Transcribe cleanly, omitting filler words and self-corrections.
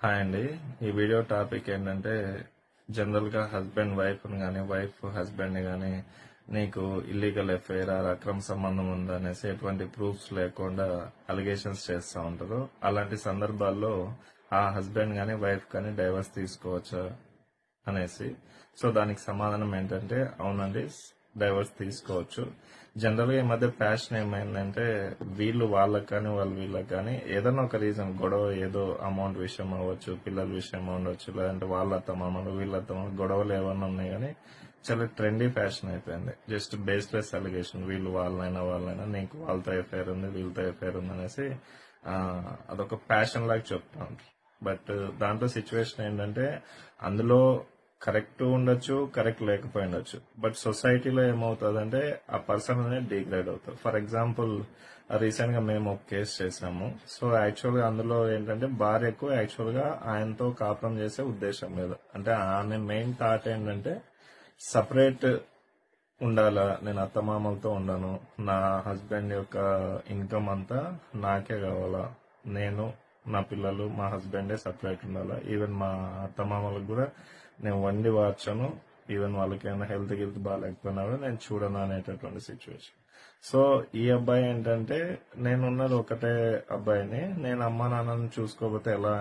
Hi అండి. ఈ video topic ఏంటంటే జనరల్ గా హస్బెండ్ వైఫ్ గానీ వైఫ్ హస్బెండ్ గానీ నీకు ఇల్లీగల్ ఎఫ్ఐఆర్ అక్రమ సంబంధం ఉందనేసి ఎటువంటి ప్రూఫ్స్ లేకుండా అలిగేషన్స్ చేస్తూ ఉంటారు. అలాంటి సందర్భాల్లో ఆ హస్బెండ్ గానీ వైఫ్ కానీ డైవర్స్ తీసుకోవచ్చా అనేసి. సో దానికి సమాధానం ఏంటంటే అవునండి, డైవర్స్ తీసుకోవచ్చు. జనరల్ గా ఈ మధ్య ఫ్యాషన్ ఏమైందంటే వీళ్ళు వాళ్ళకి కానీ వాళ్ళు వీళ్ళకి కానీ ఏదైనా ఒక రీజన్ గొడవ, ఏదో అమౌంట్ విషయం అవ్వచ్చు, పిల్లల విషయం ఉండొచ్చు, లేదంటే వాళ్ళ అత్తమామలు వీళ్ళ అత్తమామలు గొడవలు ఏమన్నా ఉన్నాయి కానీ చాలా ట్రెండీ ఫ్యాషన్ అయిపోయింది. జస్ట్ బేస్లెస్ అలిగేషన్, వీళ్ళు వాళ్ళైనా నీకు వాళ్ళతో ఎఫ్ఐఆర్ ఉంది, వీళ్ళతో ఎఫ్ఐఆర్ ఉంది అనేసి అదొక ఫ్యాషన్ లాగా చెప్తా ఉంటారు. బట్ దాంట్లో సిచ్యువేషన్ ఏంటంటే అందులో కరెక్ట్ ఉండొచ్చు, కరెక్ట్ లేకపోయి ఉండొచ్చు. బట్ సొసైటీలో ఏమవుతుందంటే ఆ పర్సన్ అనేది డిగ్రేడ్ అవుతారు. ఫర్ ఎగ్జాంపుల్ రీసెంట్ గా మేము ఒక కేసు చేసాము. సో యాక్చువల్ గా అందులో ఏంటంటే భార్యకు యాక్చువల్ గా ఆయనతో కాపురం చేసే ఉద్దేశం లేదు. అంటే ఆమె మెయిన్ థాట్ ఏంటంటే సపరేట్ ఉండాలా, నేను అత్తమామలతో ఉండను, నా హస్బెండ్ యొక్క ఇన్కమ్ అంతా నాకే కావాలా, నేను నా పిల్లలు మా హస్బెండే సపరేట్ ఉండాలా, ఈవెన్ మా అత్తమామలకు కూడా నేను వండి వార్చను, ఈవెన్ వాళ్ళకి ఏమైనా హెల్త్ బాగాలేకపోయినా కూడా నేను చూడను అనేటటువంటి సిచ్యువేషన్. సో ఈ అబ్బాయి ఏంటంటే నేనున్నది ఒకటే అబ్బాయిని, నేను అమ్మా నాన్నని చూసుకోకపోతే ఎలా